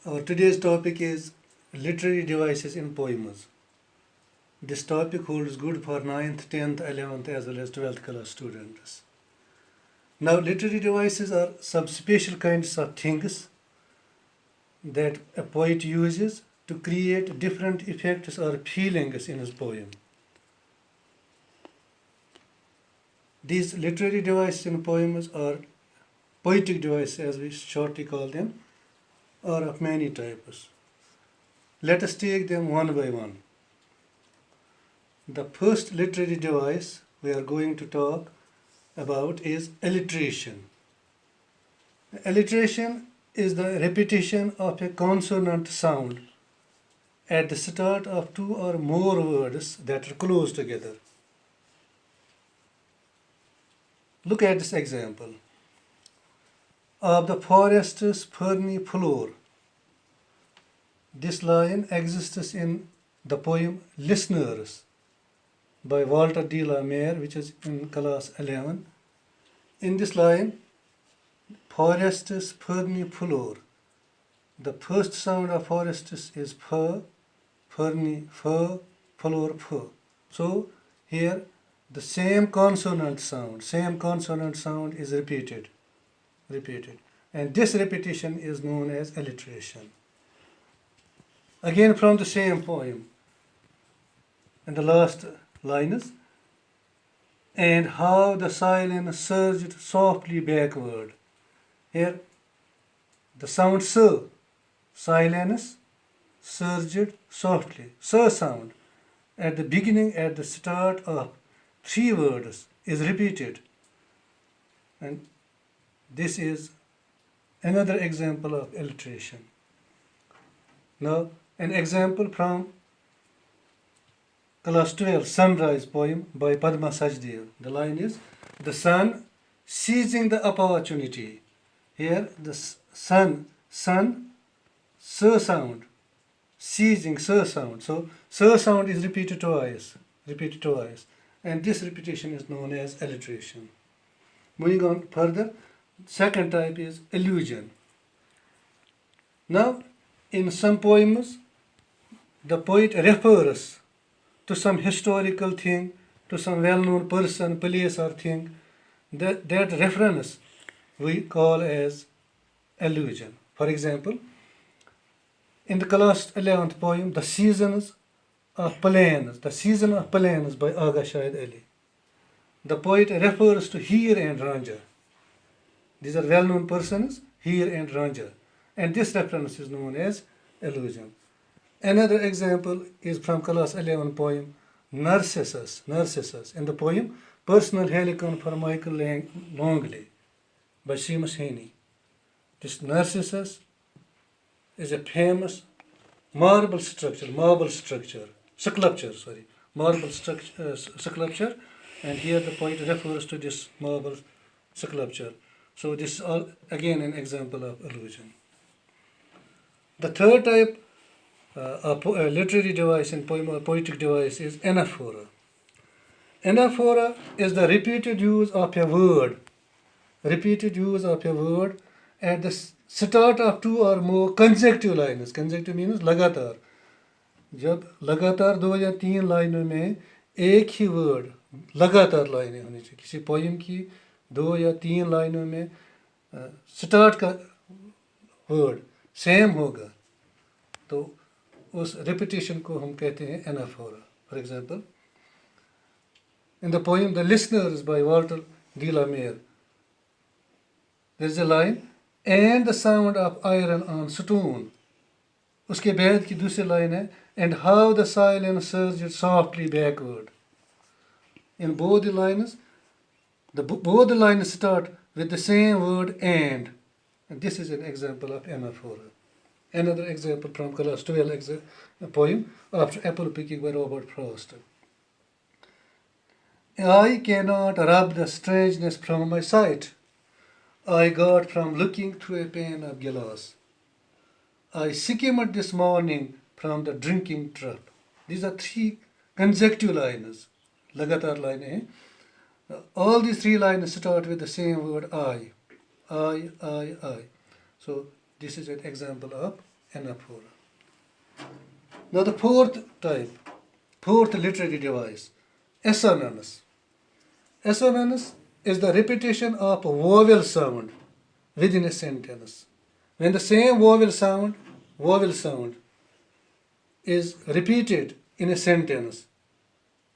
Our today's topic is literary devices in poems. This topic holds good for 9th, 10th, 11th as well as 12th class students. Now, literary devices are some special kinds of things that a poet uses to create different effects or feelings in his poem. These literary devices in poems are poetic devices, as we shortly call them, are of many types. Let us take them one by one. The first literary device we are going to talk about is alliteration. Alliteration is the repetition of a consonant sound at the start of two or more words that are close together. Look at this example. Of the forest's ferny floor. This line exists in the poem Listeners by Walter de la Mare, which is in class 11. In this line, forest's ferny floor. The first sound of forests is f, ferny f, floor f. So here the same consonant sound is repeated. And this repetition is known as alliteration. Again from the same poem, and the last line is, and how the silence surged softly backward. Here the sound s, silence, surged softly, s sound at the beginning, at the start of three words is repeated. And this is another example of alliteration. Now, an example from class 12 Sunrise poem by Padma Sajdev. The line is, the sun seizing the opportunity. Here the sun, s sound, seizing s sound. So s sound is repeated twice, and this repetition is known as alliteration. Moving on further, second type is allusion. Now, in some poems, the poet refers to some historical thing, to some well-known person, place or thing. That reference we call as allusion. For example, in the class 11th poem, The Season of Plains by Aga Shahid Ali. The poet refers to Heer and Ranjha. These are well-known persons, Heer and Ranjha. And this reference is known as allusion. Another example is from class 11 poem Narcissus. In the poem Personal Helicon for Michael Longley by Seamus Heaney. This Narcissus is a famous marble sculpture, and here the poet refers to this marble sculpture. So this is all again an example of allusion. The third type of literary device in poem or poetic device is Anaphora. Anaphora is the repeated use of a word at the start of two or more consecutive lines. Consecutive means लगातार. जब लगातार दो या तीन लाइनों में एक ही word लगातार लाइनें होनी चाहिए. किसी पोएम की दो या तीन लाइनों में स्टार्ट का वर्ड सेम होगा तो उस रिपीटिशन को हम कहते हैं anaphora. For example, in the poem The Listeners by Walter de la Mare, there is a line, and the sound of iron on stone. उसके बाद की दूसरी लाइन है, and how the silence surged softly backward. In both the lines, both the lines start with the same word and this is an example of anaphora. Another example from class 12 poem After Apple Picking by Robert Frost. I cannot rub the strangeness from my sight I got from looking through a pane of glass. I skimmed this morning from the drinking trap. These are three consecutive lines. लगातार लाइनें हैं. All these three lines start with the same word I. So this is an example of Anaphora. Now the fourth type, fourth literary device, assonance. Assonance is the repetition of a vowel sound within a sentence. When the same vowel sound is repeated in a sentence,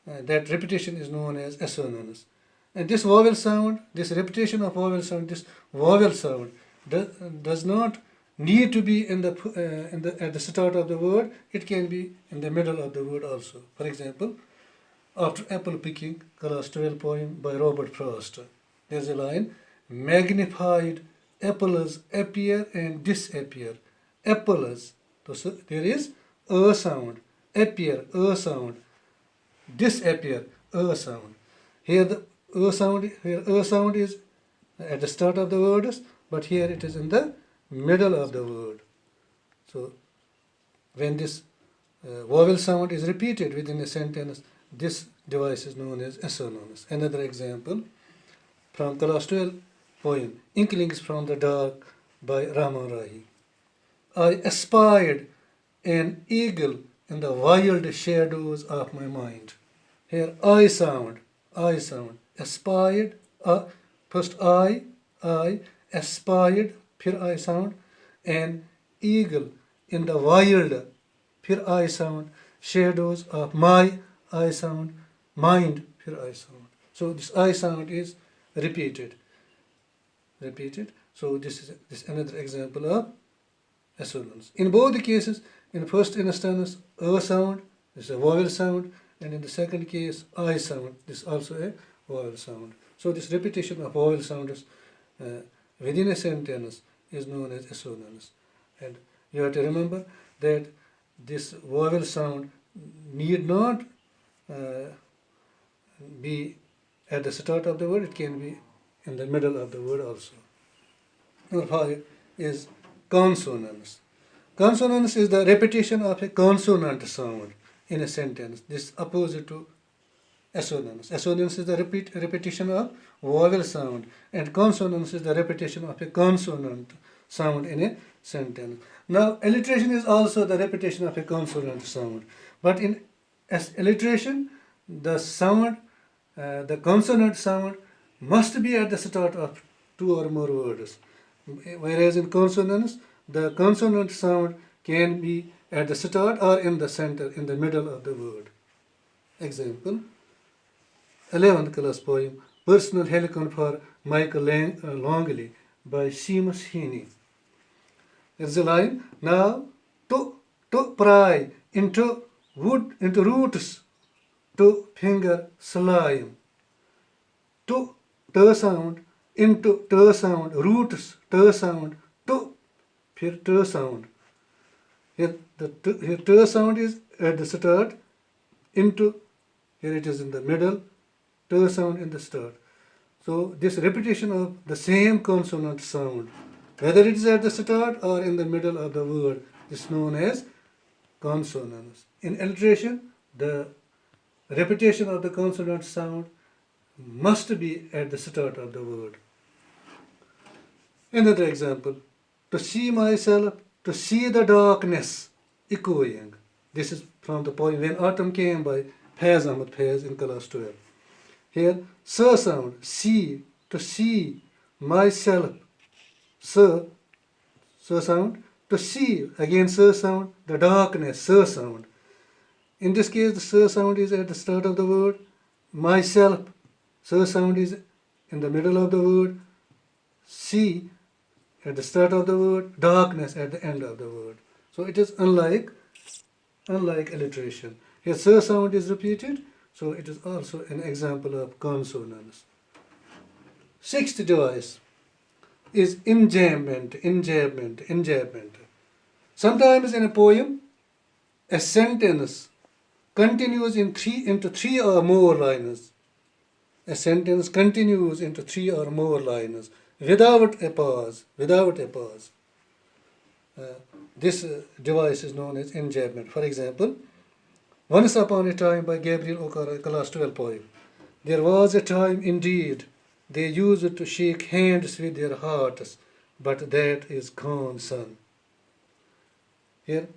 that repetition is known as assonance. And this vowel sound, this repetition of vowel sound, this vowel sound does not need to be at the start of the word. It can be in the middle of the word also. For example, after apple picking, class 12 poem by Robert Frost, there's a line: magnified apples appear and disappear. Apples, so there is a sound, appear, a sound, disappear, a sound. Here the a sound is at the start of the words, but here it is in the middle of the word. So when this vowel sound is repeated within a sentence, this device is known as assonance. Another example from class 12 poem, Inklings from the Dark by Raman Rahi. I espied an eagle in the wild shadows of my mind. Here I sound, espied, first I, espied, फिर I sound, an eagle in the wild, फिर I sound, shadows of my I sound, mind, फिर I sound. So this I sound is repeated. So this is another example of assonance. In both the cases, in first instance, a sound, this is a vowel sound, and in the second case, I sound, this is also a vowel sound. So this repetition of vowel sounds within a sentence is known as assonance. And you have to remember that this vowel sound need not be at the start of the word, it can be in the middle of the word also. Number 5 is consonance. Consonance is the repetition of a consonant sound in a sentence. This is opposite to assonance. Assonance is the repetition of vowel sound, and consonance is the repetition of a consonant sound in a sentence. Now, alliteration is also the repetition of a consonant sound, but in alliteration, the sound, the consonant sound must be at the start of 2 or more words, whereas in consonance, the consonant sound can be at the start or in the center, in the middle of the word. Example, 11th class poem, Personal Helicon for Michael Longley by Seamus Heaney. There's a line, now to pry into roots, to finger slime, to sound, into sound, roots, sound, to sound. Here the sound is at the start, into, here it is in the middle, sound in the start. So this repetition of the same consonant sound, whether it is at the start or in the middle of the word, is known as consonance. In alliteration, the repetition of the consonant sound must be at the start of the word. Another example, to see myself, to see the darkness echoing. This is from the poem When Autumn Came by Faiz Ahmad Faiz in class 12. Here, sir sound, see, to see myself, sir sound, to see, again sir sound, the darkness, sir sound. In this case, the sir sound is at the start of the word, myself, sir sound is in the middle of the word, see at the start of the word, darkness at the end of the word. So it is unlike alliteration. Here sir sound is repeated, so it is also an example of consonance. Sixth device is enjambment. Sometimes in a poem, a sentence continues into 3 or more lines. A sentence continues into 3 or more lines without a pause. This device is known as enjambment. For example, Once Upon a Time by Gabriel O'Carroll, class 12 poem. There was a time indeed they used to shake hands with their hearts, but that is gone, son. Here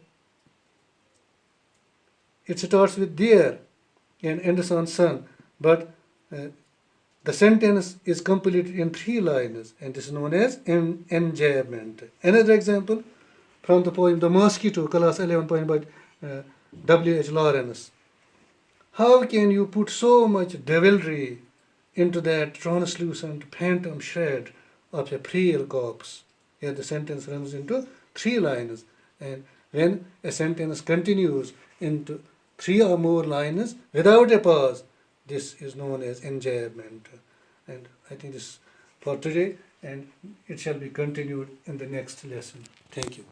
it starts with dear and ends on son, but the sentence is completed in 3 lines, and this is known as enjambment. Another example from the poem The Mosquito, class 11 poem by W.H. Lawrence. How can you put so much devilry into that translucent phantom shred of a frail corpse? Here the sentence runs into 3 lines, and when a sentence continues into 3 or more lines without a pause, this is known as enjambment. And I think this for today, and it shall be continued in the next lesson. Thank you.